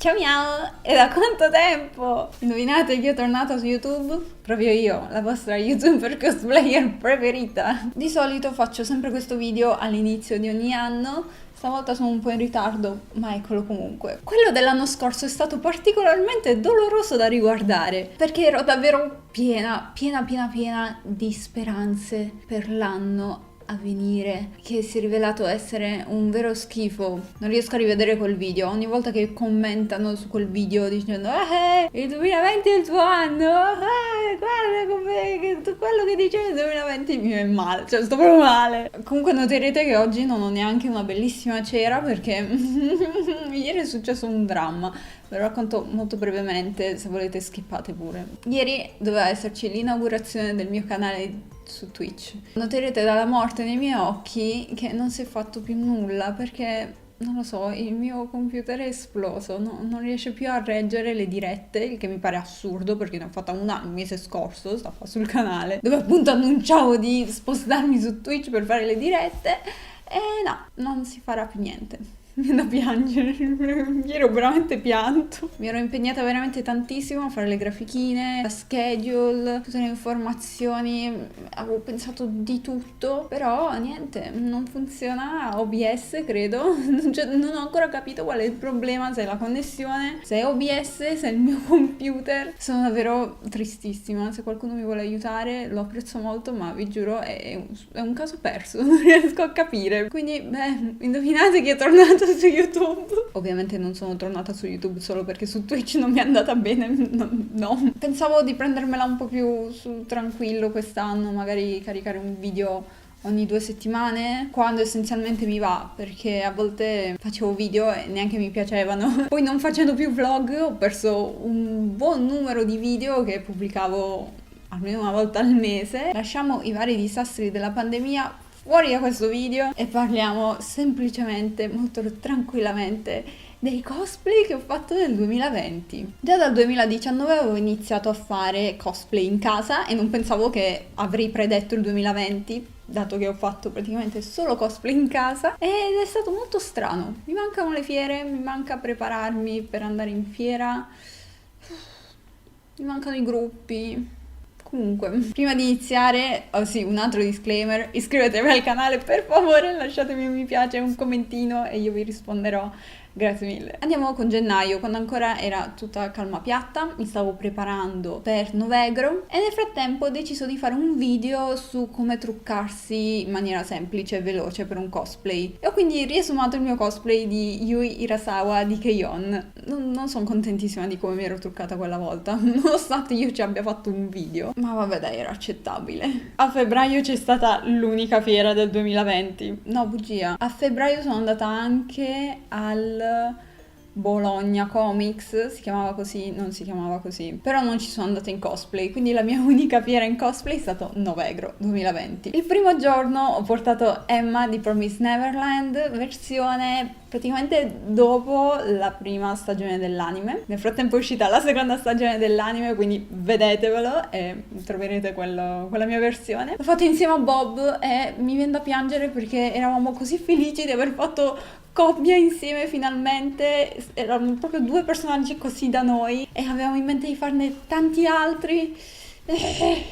Ciao miau! E da quanto tempo? Indovinate chi è tornata su YouTube? Proprio io, la vostra YouTuber cosplayer preferita. Di solito faccio sempre questo video all'inizio di ogni anno, stavolta sono un po' in ritardo, ma eccolo comunque. Quello dell'anno scorso è stato particolarmente doloroso da riguardare, perché ero davvero piena di speranze per l'anno a venire, che si è rivelato essere un vero schifo. Non riesco a rivedere quel video, ogni volta che commentano su quel video dicendo il 2020 è il tuo anno, guarda come quello che dicevi nel 2020 mi è male, cioè sto proprio male. Comunque noterete che oggi non ho neanche una bellissima cera perché ieri è successo un dramma. Ve lo racconto molto brevemente, se volete skippate pure. Ieri doveva esserci l'inaugurazione del mio canale su Twitch. Noterete dalla morte nei miei occhi che non si è fatto più nulla perché, non lo so, il mio computer è esploso, non riesce più a reggere le dirette, il che mi pare assurdo perché ne ho fatta una il mese scorso, stava sul canale, dove appunto annunciavo di spostarmi su Twitch per fare le dirette e no, non si farà più niente. Mi viene da piangere, ieri ho veramente pianto. Mi ero impegnata veramente tantissimo a fare le grafichine, la schedule, tutte le informazioni, avevo pensato di tutto, però niente, non funziona OBS credo, non ho ancora capito qual è il problema, se è la connessione, se è OBS, se è il mio computer. Sono davvero tristissima, se qualcuno mi vuole aiutare lo apprezzo molto, ma vi giuro è un caso perso, non riesco a capire. Quindi, indovinate chi è tornato su YouTube. Ovviamente non sono tornata su YouTube solo perché su Twitch non mi è andata bene, no. Pensavo di prendermela un po' più sul tranquillo quest'anno, magari caricare un video ogni 2 settimane, quando essenzialmente mi va, perché a volte facevo video e neanche mi piacevano. Poi non facendo più vlog ho perso un buon numero di video che pubblicavo almeno una volta al mese. Lasciamo i vari disastri della pandemia fuori da questo video e parliamo semplicemente, molto tranquillamente, dei cosplay che ho fatto nel 2020. Già dal 2019 avevo iniziato a fare cosplay in casa e non pensavo che avrei predetto il 2020, dato che ho fatto praticamente solo cosplay in casa, ed è stato molto strano. Mi mancano le fiere, mi manca prepararmi per andare in fiera, mi mancano i gruppi. Comunque, prima di iniziare, oh sì, un altro disclaimer, iscrivetevi al canale per favore, lasciatemi un mi piace e un commentino e io vi risponderò. Grazie mille. Andiamo con gennaio, quando ancora era tutta calma piatta, mi stavo preparando per Novegro e nel frattempo ho deciso di fare un video su come truccarsi in maniera semplice e veloce per un cosplay. E ho quindi riesumato il mio cosplay di Yui Irasawa di Keion. Non sono contentissima di come mi ero truccata quella volta, nonostante io ci abbia fatto un video. Ma vabbè dai, era accettabile. A febbraio c'è stata l'unica fiera del 2020. No, bugia. A febbraio sono andata anche al Bologna Comics, si chiamava così, non si chiamava così, però non ci sono andata in cosplay, quindi la mia unica fiera in cosplay è stato Novegro 2020. Il primo giorno ho portato Emma di Promise Neverland, versione praticamente dopo la prima stagione dell'anime. Nel frattempo è uscita la seconda stagione dell'anime, quindi vedetevelo e troverete quella mia versione. L'ho fatto insieme a Bob e mi viene da piangere perché eravamo così felici di aver fatto coppia insieme finalmente, erano proprio 2 personaggi così da noi e avevamo in mente di farne tanti altri.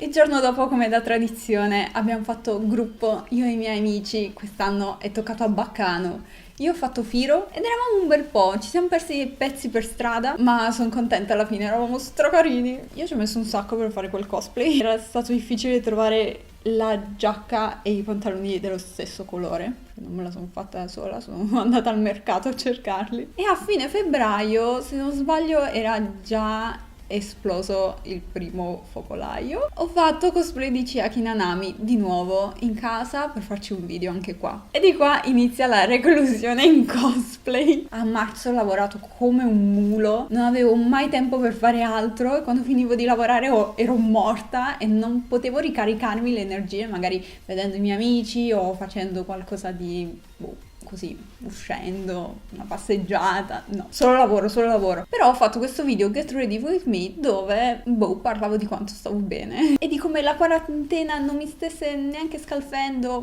Il giorno dopo, come da tradizione, abbiamo fatto gruppo io e i miei amici, quest'anno è toccato a Baccano. Io ho fatto Firo ed eravamo un bel po', ci siamo persi pezzi per strada, ma sono contenta alla fine, eravamo stracarini. Io ci ho messo un sacco per fare quel cosplay, era stato difficile trovare la giacca e i pantaloni dello stesso colore, non me la sono fatta da sola, sono andata al mercato a cercarli. E a fine febbraio, se non sbaglio, era già esploso il primo focolaio. Ho fatto cosplay di Chiaki Nanami di nuovo in casa per farci un video anche qua. E di qua inizia la reclusione in cosplay. A marzo ho lavorato come un mulo, non avevo mai tempo per fare altro e quando finivo di lavorare ero morta e non potevo ricaricarmi le energie magari vedendo i miei amici o facendo qualcosa di così, uscendo, una passeggiata, no, solo lavoro. Però ho fatto questo video Get Ready With Me dove, parlavo di quanto stavo bene e di come la quarantena non mi stesse neanche scalfendo,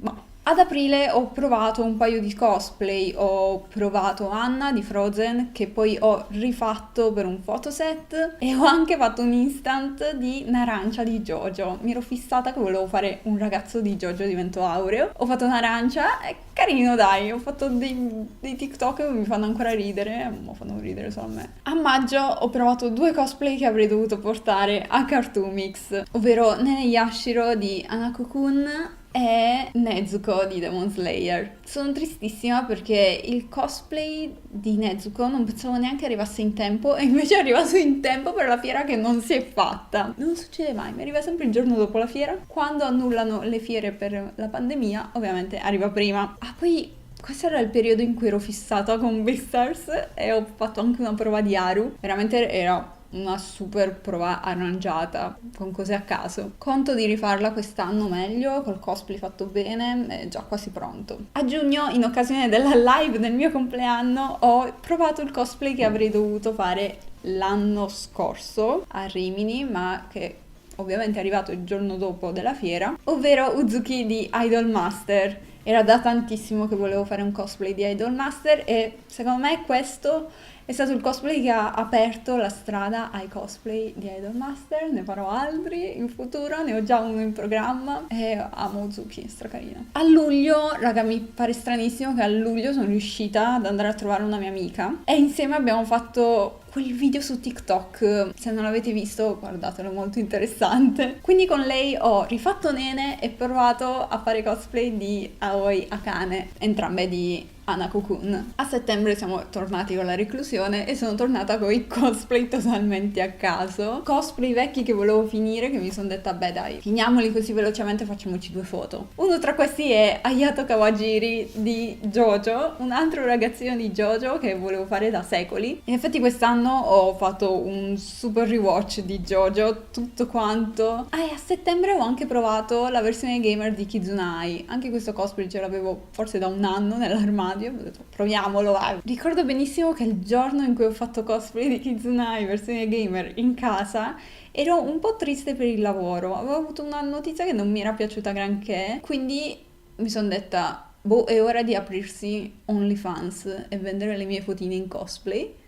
ma Ad aprile ho provato un paio di cosplay, ho provato Anna di Frozen che poi ho rifatto per un fotoset e ho anche fatto un instant di Narancia di JoJo. Mi ero fissata che volevo fare un ragazzo di JoJo di Vento Aureo, ho fatto Narancia, è carino dai, ho fatto dei TikTok che mi fanno ancora ridere, ma fanno ridere solo a me. A maggio ho provato 2 cosplay che avrei dovuto portare a Cartoon Mix, ovvero Nene Yashiro di Hanako-kun e Nezuko di Demon Slayer. Sono tristissima perché il cosplay di Nezuko non pensavo neanche arrivasse in tempo e invece è arrivato in tempo per la fiera che non si è fatta. Non succede mai, mi arriva sempre il giorno dopo la fiera. Quando annullano le fiere per la pandemia, ovviamente arriva prima. Ah, poi questo era il periodo in cui ero fissata con Beastars e ho fatto anche una prova di Haru. Veramente era una super prova arrangiata con cose a caso. Conto di rifarla quest'anno meglio, col cosplay fatto bene, è già quasi pronto. A giugno, in occasione della live del mio compleanno, ho provato il cosplay che avrei dovuto fare l'anno scorso a Rimini, ma che ovviamente è arrivato il giorno dopo della fiera, ovvero Uzuki di Idolmaster. Era da tantissimo che volevo fare un cosplay di Idolmaster e secondo me questo è stato il cosplay che ha aperto la strada ai cosplay di Idolmaster. Ne farò altri in futuro, ne ho già uno in programma e amo Uzuki, è stracarina. A luglio, raga, mi pare stranissimo che a luglio sono riuscita ad andare a trovare una mia amica e insieme abbiamo fatto quel video su TikTok. Se non l'avete visto, guardatelo, è molto interessante. Quindi con lei ho rifatto Nene e provato a fare cosplay di Aoi Akane, entrambe di Hanako-kun. A settembre siamo tornati con la reclusione e sono tornata con i cosplay totalmente a caso. Cosplay vecchi che volevo finire, che mi sono detta, beh dai, finiamoli così velocemente, facciamoci 2 foto. Uno tra questi è Ayato Kawajiri di JoJo, un altro ragazzino di JoJo che volevo fare da secoli. In effetti quest'anno ho fatto un super rewatch di JoJo, tutto quanto. Ah, e a settembre ho anche provato la versione gamer di Kizunai. Anche questo cosplay ce l'avevo forse da un anno nell'armadio. Ho detto proviamolo, vai. Ricordo benissimo che il giorno in cui ho fatto cosplay di Kizunai versione gamer in casa ero un po' triste per il lavoro, avevo avuto una notizia che non mi era piaciuta granché, quindi mi sono detta boh, è ora di aprirsi OnlyFans e vendere le mie fotine in cosplay.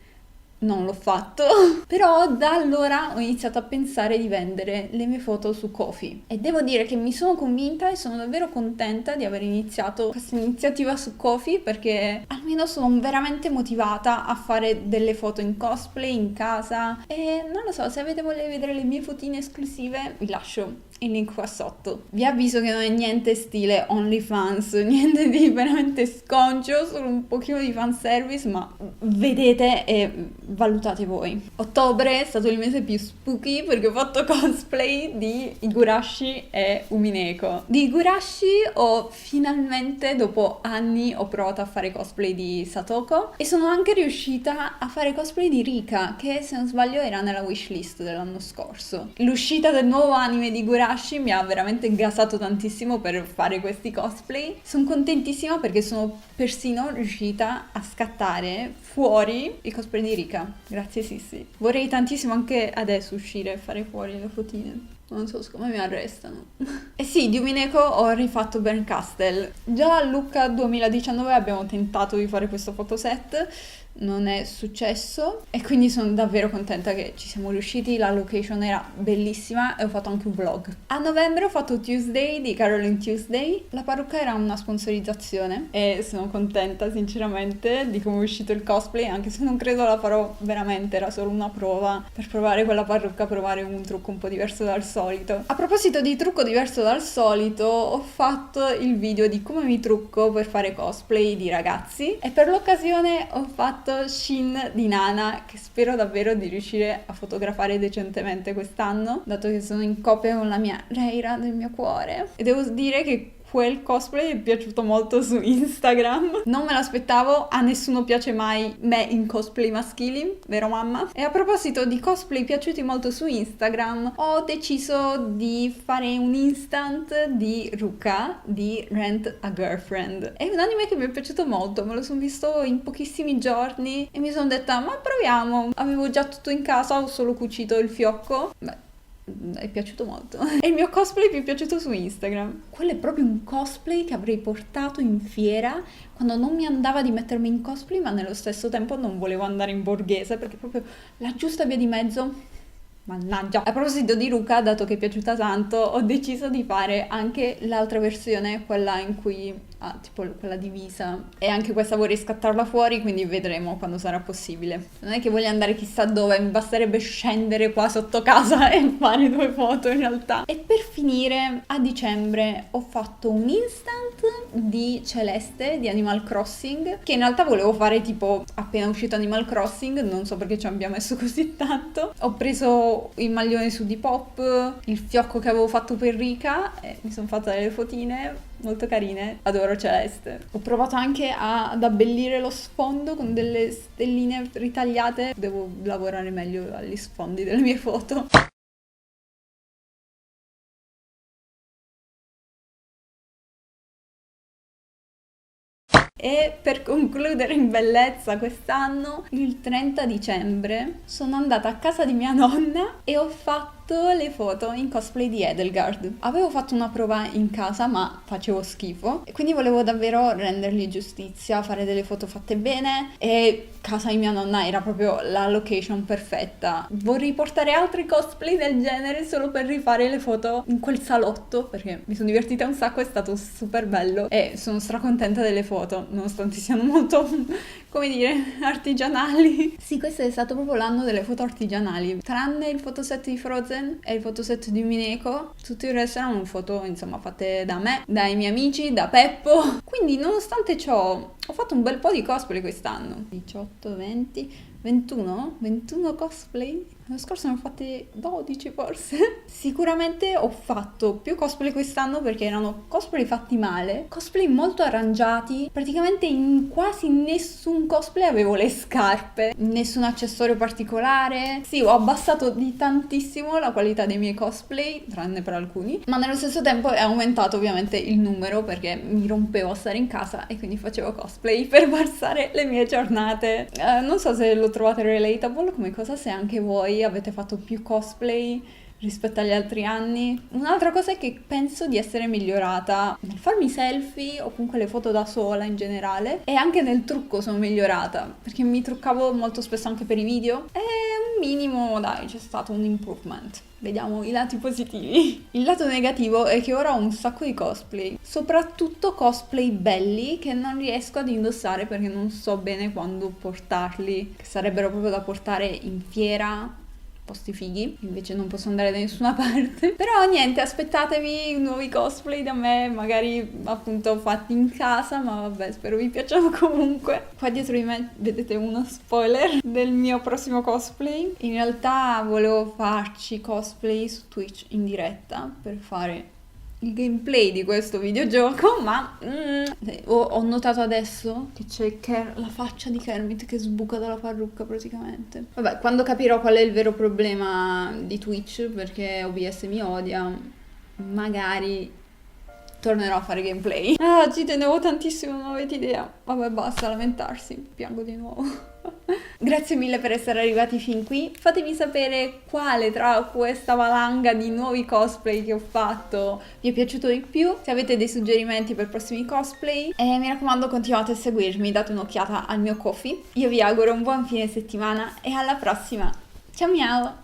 Non l'ho fatto, però da allora ho iniziato a pensare di vendere le mie foto su Ko-fi e devo dire che mi sono convinta e sono davvero contenta di aver iniziato questa iniziativa su Ko-fi perché almeno sono veramente motivata a fare delle foto in cosplay in casa e non lo so, se avete voglia di vedere le mie fotine esclusive vi lascio il link qua sotto. Vi avviso che non è niente stile OnlyFans, niente di veramente sconcio, solo un pochino di fanservice, ma vedete e valutate voi. Ottobre è stato il mese più spooky perché ho fatto cosplay di Higurashi e Umineko. Di Higurashi ho finalmente, dopo anni, ho provato a fare cosplay di Satoko e sono anche riuscita a fare cosplay di Rika, che se non sbaglio era nella wishlist dell'anno scorso. L'uscita del nuovo anime di Higurashi mi ha veramente gasato tantissimo per fare questi cosplay. Sono contentissima perché sono persino riuscita a scattare fuori il cosplay di Rika. Grazie Sissi. Vorrei tantissimo anche adesso uscire e fare fuori le fotine. Non so come mi arrestano. E sì, di Umineko ho rifatto Bernkastel. Già a Lucca 2019 abbiamo tentato di fare questo fotoset, non è successo e quindi sono davvero contenta che ci siamo riusciti. La location era bellissima e ho fatto anche un vlog. A novembre ho fatto Tuesday di Caroline Tuesday. La parrucca era una sponsorizzazione e sono contenta sinceramente di come è uscito il cosplay, anche se non credo la farò veramente, era solo una prova per provare quella parrucca, provare un trucco un po' diverso dal solito. A proposito di trucco diverso dal solito, ho fatto il video di come mi trucco per fare cosplay di ragazzi e per l'occasione ho fatto Shin di Nana, che spero davvero di riuscire a fotografare decentemente quest'anno, dato che sono in coppia con la mia Reira del mio cuore. E devo dire che quel cosplay è piaciuto molto su Instagram. Non me l'aspettavo, a nessuno piace mai me in cosplay maschili, vero mamma? E a proposito di cosplay piaciuti molto su Instagram, ho deciso di fare un instant di Ruka di Rent a Girlfriend. È un anime che mi è piaciuto molto, me lo sono visto in pochissimi giorni e mi sono detta ma proviamo. Avevo già tutto in casa, ho solo cucito il fiocco. Beh, è piaciuto molto. È il mio cosplay più piaciuto su Instagram. Quello è proprio un cosplay che avrei portato in fiera quando non mi andava di mettermi in cosplay, ma nello stesso tempo non volevo andare in borghese perché proprio la giusta via di mezzo. Mannaggia. A proposito di Ruka, dato che è piaciuta tanto, ho deciso di fare anche l'altra versione, quella in cui ha tipo quella divisa. E anche questa vorrei scattarla fuori, quindi vedremo quando sarà possibile. Non è che voglio andare chissà dove, mi basterebbe scendere qua sotto casa e fare 2 foto in realtà. E per finire, a dicembre ho fatto un instant di Celeste di Animal Crossing, che in realtà volevo fare tipo appena uscito Animal Crossing, non so perché ci abbia messo così tanto. Ho preso il maglione su Depop, il fiocco che avevo fatto per Rika e mi sono fatta delle fotine molto carine. Adoro Celeste. Ho provato anche ad abbellire lo sfondo con delle stelline ritagliate. Devo lavorare meglio agli sfondi delle mie foto. E per concludere in bellezza quest'anno, il 30 dicembre sono andata a casa di mia nonna e ho fatto le foto in cosplay di Edelgard. Avevo fatto una prova in casa, ma facevo schifo e quindi volevo davvero rendergli giustizia, fare delle foto fatte bene, e casa di mia nonna era proprio la location perfetta. Vorrei portare altri cosplay del genere solo per rifare le foto in quel salotto, perché mi sono divertita un sacco, è stato super bello e sono stracontenta delle foto, nonostante siano molto, come dire, artigianali. Sì, questo è stato proprio l'anno delle foto artigianali, tranne il fotoset di Frozen e il fotoset di Mineko. Tutto il resto erano foto, insomma, fatte da me, dai miei amici, da Peppo. Quindi, nonostante ciò, ho fatto un bel po' di cosplay quest'anno. 18, 20, 21 cosplay. L'anno scorso ne ho fatti 12 forse. Sicuramente ho fatto più cosplay quest'anno perché erano cosplay fatti male, cosplay molto arrangiati. Praticamente in quasi nessun cosplay avevo le scarpe, nessun accessorio particolare. Sì, ho abbassato di tantissimo la qualità dei miei cosplay, tranne per alcuni, ma nello stesso tempo è aumentato ovviamente il numero perché mi rompevo a stare in casa e quindi facevo cosplay per passare le mie giornate. Non so se lo trovate relatable come cosa, se anche voi avete fatto più cosplay rispetto agli altri anni. Un'altra cosa è che penso di essere migliorata nel farmi selfie o comunque le foto da sola in generale, e anche nel trucco sono migliorata perché mi truccavo molto spesso anche per i video e un minimo, dai, c'è stato un improvement. Vediamo i lati positivi. Il lato negativo è che ora ho un sacco di cosplay, soprattutto cosplay belli che non riesco ad indossare perché non so bene quando portarli, che sarebbero proprio da portare in fiera, posti fighi, invece non posso andare da nessuna parte. Però niente, aspettatevi nuovi cosplay da me, magari appunto fatti in casa, ma vabbè, spero vi piacciono comunque. Qua dietro di me vedete uno spoiler del mio prossimo cosplay. In realtà volevo farci cosplay su Twitch in diretta per fare il gameplay di questo videogioco, ma ho notato adesso che c'è la faccia di Kermit che sbuca dalla parrucca praticamente. Vabbè, quando capirò qual è il vero problema di Twitch, perché OBS mi odia, magari tornerò a fare gameplay. Ah, ci tenevo tantissimo, non avete idea. Vabbè, basta lamentarsi, piango di nuovo. Grazie mille per essere arrivati fin qui. Fatemi sapere quale tra questa valanga di nuovi cosplay che ho fatto vi è piaciuto di più, se avete dei suggerimenti per prossimi cosplay, e mi raccomando continuate a seguirmi, date un'occhiata al mio Ko-fi. Io vi auguro un buon fine settimana e alla prossima. Ciao miau!